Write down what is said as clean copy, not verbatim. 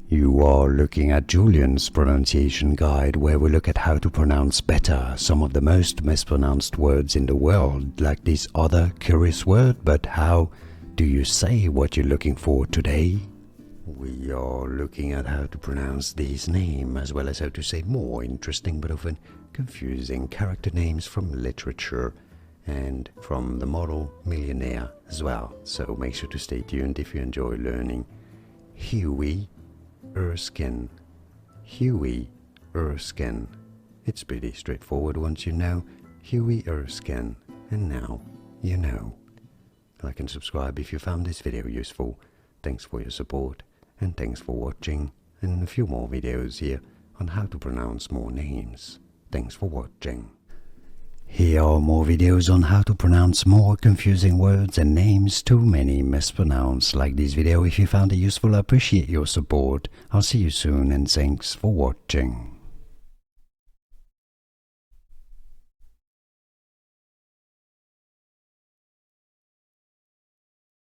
You are looking at Julian's pronunciation guide, where we look at how to pronounce better some of the most mispronounced words in the world, like this other curious word. But how do you say what you're looking for today? We are looking at how to pronounce these names, as well as how to say more interesting but often confusing character names from literature and from the model Millionaire as well. So make sure to stay tuned if you enjoy learning. Hughie Erskine. Hughie Erskine. It's pretty straightforward once you know Hughie Erskine, and now you know. Like and subscribe if you found this video useful. Thanks for your support, and thanks for watching, and a few more videos here on how to pronounce more names. Thanks for watching. Here are more videos on how to pronounce more confusing words and names too many mispronounced. Like this video if you found it useful. I appreciate your support. I'll see you soon, and thanks for watching.